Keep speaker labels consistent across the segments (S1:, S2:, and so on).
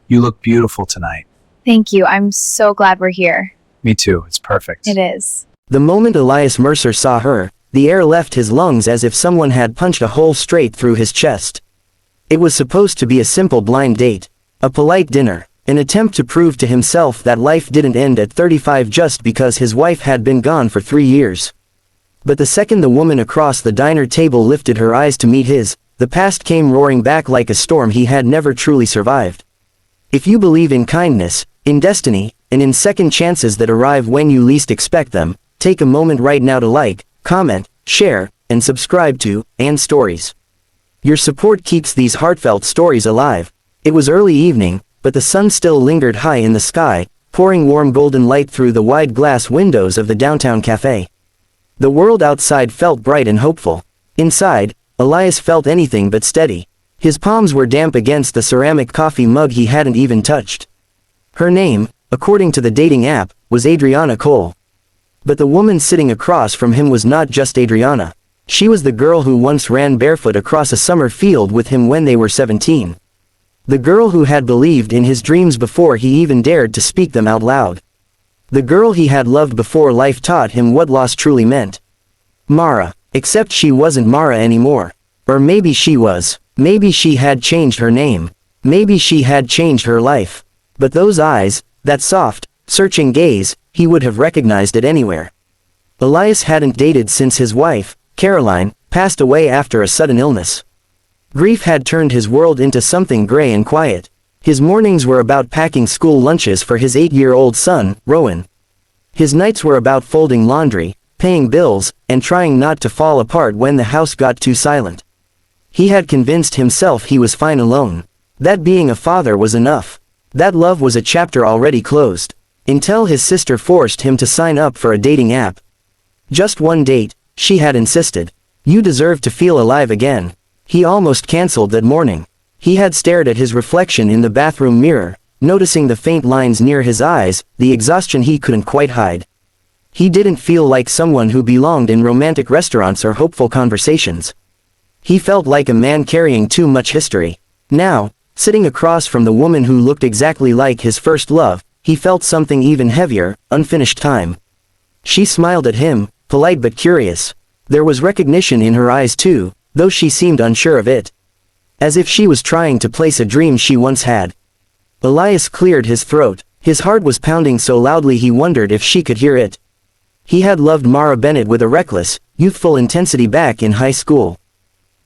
S1: You look beautiful tonight.
S2: Thank you. I'm so glad we're here.
S1: Me too, it's perfect.
S2: It is.
S3: The moment Elias Mercer saw her, the air left his lungs as if someone had punched a hole straight through his chest. It was supposed to be a simple blind date, a polite dinner, an attempt to prove to himself that life didn't end at 35 just because his wife had been gone for 3 years. But the second the woman across the diner table lifted her eyes to meet his, the past came roaring back like a storm he had never truly survived. If you believe in kindness, in destiny, and in second chances that arrive when you least expect them, take a moment right now to like, comment, share, and subscribe to And Stories. Your support keeps these heartfelt stories alive. It was early evening, but the sun still lingered high in the sky, pouring warm golden light through the wide glass windows of the downtown cafe. The world outside felt bright and hopeful. Inside, Elias felt anything but steady. His palms were damp against the ceramic coffee mug he hadn't even touched. Her name, according to the dating app, was Adriana Cole. But the woman sitting across from him was not just Adriana. She was the girl who once ran barefoot across a summer field with him when they were 17. The girl who had believed in his dreams before he even dared to speak them out loud. The girl he had loved before life taught him what loss truly meant. Mara, except she wasn't Mara anymore. Or maybe she was. Maybe she had changed her name. Maybe she had changed her life. But those eyes, that soft, searching gaze, he would have recognized it anywhere. Elias hadn't dated since his wife, Caroline, passed away after a sudden illness. Grief had turned his world into something gray and quiet. His mornings were about packing school lunches for his 8-year-old son, Rowan. His nights were about folding laundry, paying bills, and trying not to fall apart when the house got too silent. He had convinced himself he was fine alone. That being a father was enough. That love was a chapter already closed. Until his sister forced him to sign up for a dating app. Just one date, she had insisted. You deserve to feel alive again. He almost cancelled that morning. He had stared at his reflection in the bathroom mirror, noticing the faint lines near his eyes, the exhaustion he couldn't quite hide. He didn't feel like someone who belonged in romantic restaurants or hopeful conversations. He felt like a man carrying too much history. Now, sitting across from the woman who looked exactly like his first love, he felt something even heavier, unfinished time. She smiled at him, polite but curious. There was recognition in her eyes too, though she seemed unsure of it. As if she was trying to place a dream she once had. Elias cleared his throat. His heart was pounding so loudly he wondered if she could hear it. He had loved Mara Bennett with a reckless, youthful intensity back in high school.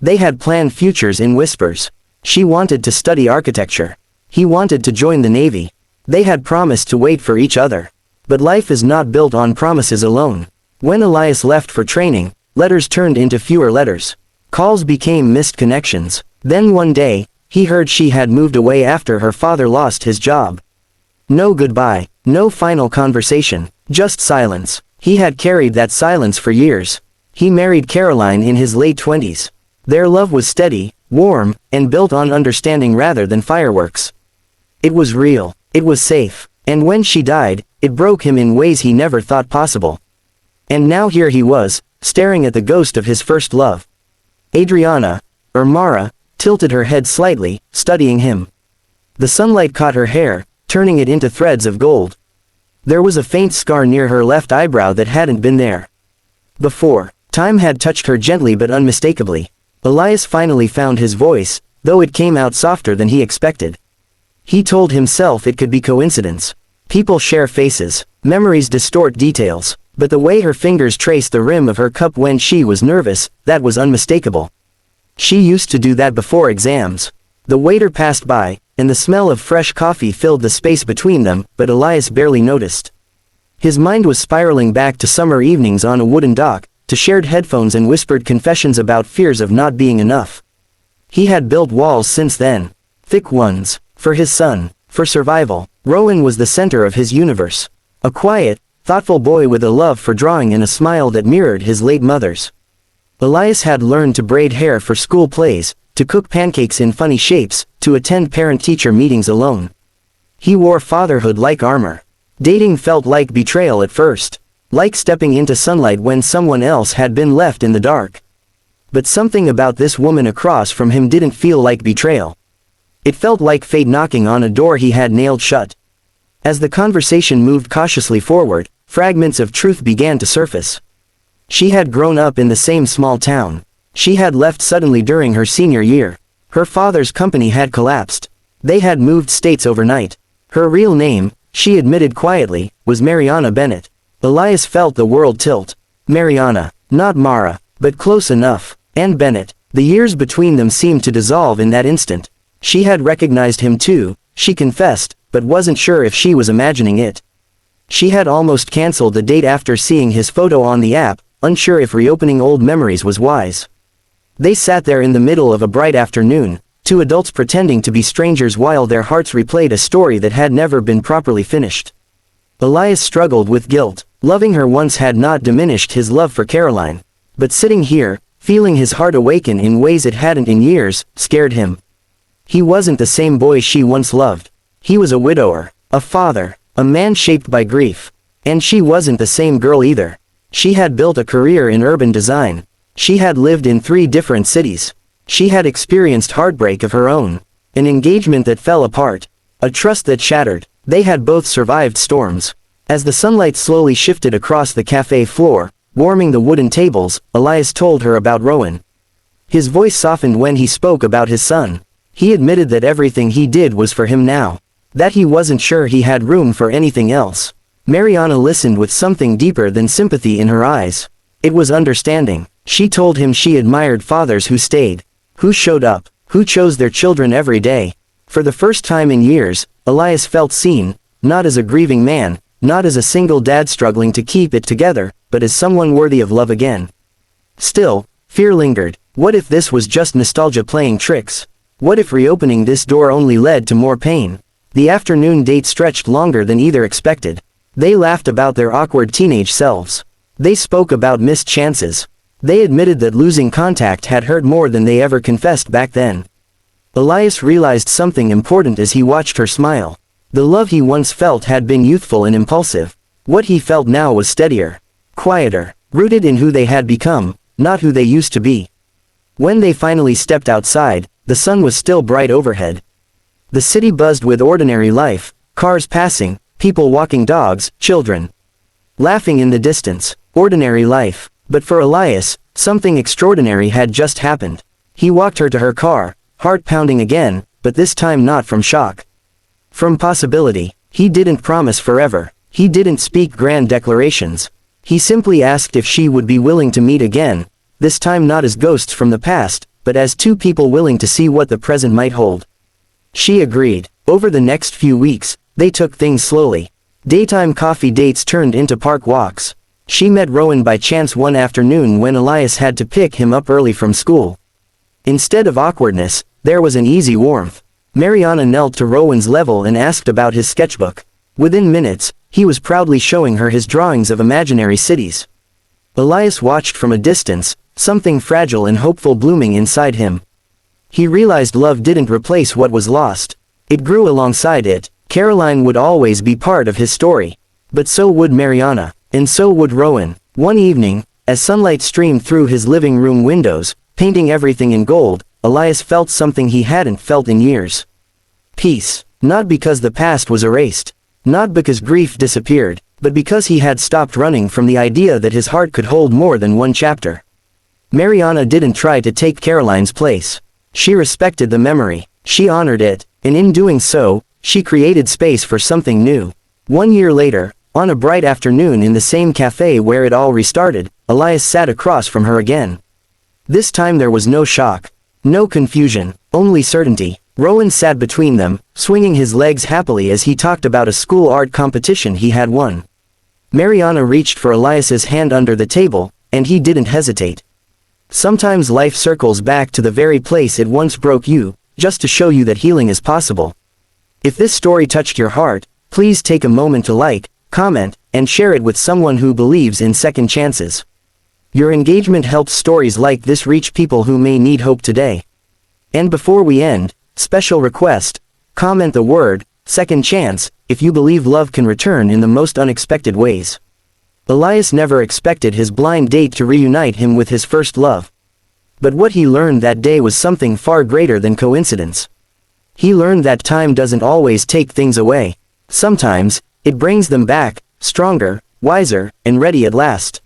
S3: They had planned futures in whispers. She wanted to study architecture. He wanted to join the Navy. They had promised to wait for each other. But life is not built on promises alone. When Elias left for training, letters turned into fewer letters. Calls became missed connections. Then one day, he heard she had moved away after her father lost his job. No goodbye, no final conversation, just silence. He had carried that silence for years. He married Caroline in his late 20s. Their love was steady, warm, and built on understanding rather than fireworks. It was real, it was safe, and when she died, it broke him in ways he never thought possible. And now here he was, staring at the ghost of his first love. Adriana, or Mara, tilted her head slightly, studying him. The sunlight caught her hair, turning it into threads of gold. There was a faint scar near her left eyebrow that hadn't been there before. Time had touched her gently but unmistakably. Elias finally found his voice, though it came out softer than he expected. He told himself it could be coincidence. People share faces, memories distort details, but the way her fingers traced the rim of her cup when she was nervous, that was unmistakable. She used to do that before exams. The waiter passed by, and the smell of fresh coffee filled the space between them, but Elias barely noticed. His mind was spiraling back to summer evenings on a wooden dock, to shared headphones and whispered confessions about fears of not being enough. He had built walls since then. Thick ones. For his son. For survival. Rowan was the center of his universe. A quiet, thoughtful boy with a love for drawing and a smile that mirrored his late mother's. Elias had learned to braid hair for school plays, to cook pancakes in funny shapes, to attend parent-teacher meetings alone. He wore fatherhood like armor. Dating felt like betrayal at first. Like stepping into sunlight when someone else had been left in the dark. But something about this woman across from him didn't feel like betrayal. It felt like fate knocking on a door he had nailed shut. As the conversation moved cautiously forward, fragments of truth began to surface. She had grown up in the same small town. She had left suddenly during her senior year. Her father's company had collapsed. They had moved states overnight. Her real name, she admitted quietly, was Mariana Bennett. Elias felt the world tilt. Mariana, not Mara, but close enough, and Bennett. The years between them seemed to dissolve in that instant. She had recognized him too, she confessed, but wasn't sure if she was imagining it. She had almost canceled the date after seeing his photo on the app, unsure if reopening old memories was wise. They sat there in the middle of a bright afternoon, two adults pretending to be strangers while their hearts replayed a story that had never been properly finished. Elias struggled with guilt. Loving her once had not diminished his love for Caroline. But sitting here, feeling his heart awaken in ways it hadn't in years, scared him. He wasn't the same boy she once loved. He was a widower, a father, a man shaped by grief. And she wasn't the same girl either. She had built a career in urban design. She had lived in 3 different cities. She had experienced heartbreak of her own. An engagement that fell apart. A trust that shattered. They had both survived storms. As the sunlight slowly shifted across the cafe floor, warming the wooden tables, Elias told her about Rowan. His voice softened when he spoke about his son. He admitted that everything he did was for him now. That he wasn't sure he had room for anything else. Mariana listened with something deeper than sympathy in her eyes. It was understanding. She told him she admired fathers who stayed, who showed up, who chose their children every day. For the first time in years, Elias felt seen, not as a grieving man, not as a single dad struggling to keep it together, but as someone worthy of love again. Still, fear lingered. What if this was just nostalgia playing tricks? What if reopening this door only led to more pain? The afternoon date stretched longer than either expected. They laughed about their awkward teenage selves. They spoke about missed chances. They admitted that losing contact had hurt more than they ever confessed back then. Elias realized something important as he watched her smile. The love he once felt had been youthful and impulsive. What he felt now was steadier, quieter, rooted in who they had become, not who they used to be. When they finally stepped outside, the sun was still bright overhead. The city buzzed with ordinary life, cars passing, people walking dogs, children laughing in the distance. Ordinary life. But for Elias, something extraordinary had just happened. He walked her to her car, heart pounding again, but this time not from shock. From possibility. He didn't promise forever. He didn't speak grand declarations. He simply asked if she would be willing to meet again, this time not as ghosts from the past, but as two people willing to see what the present might hold. She agreed. Over the next few weeks, they took things slowly. Daytime coffee dates turned into park walks. She met Rowan by chance one afternoon when Elias had to pick him up early from school. Instead of awkwardness, there was an easy warmth. Mariana knelt to Rowan's level and asked about his sketchbook. Within minutes, he was proudly showing her his drawings of imaginary cities. Elias watched from a distance, something fragile and hopeful blooming inside him. He realized love didn't replace what was lost. It grew alongside it. Caroline would always be part of his story. But so would Mariana, and so would Rowan. One evening, as sunlight streamed through his living room windows, painting everything in gold, Elias felt something he hadn't felt in years. Peace. Not because the past was erased. Not because grief disappeared, but because he had stopped running from the idea that his heart could hold more than one chapter. Mariana didn't try to take Caroline's place. She respected the memory. She honored it, and in doing so, she created space for something new. 1 year later, on a bright afternoon in the same cafe where it all restarted, Elias sat across from her again. This time there was no shock. No confusion, only certainty. Rowan sat between them, swinging his legs happily as he talked about a school art competition he had won. Mariana reached for Elias's hand under the table, and he didn't hesitate. Sometimes life circles back to the very place it once broke you, just to show you that healing is possible. If this story touched your heart, please take a moment to like, comment, and share it with someone who believes in second chances. Your engagement helps stories like this reach people who may need hope today. And before we end, special request, comment the word, second chance, if you believe love can return in the most unexpected ways. Elias never expected his blind date to reunite him with his first love. But what he learned that day was something far greater than coincidence. He learned that time doesn't always take things away. Sometimes, it brings them back, stronger, wiser, and ready at last.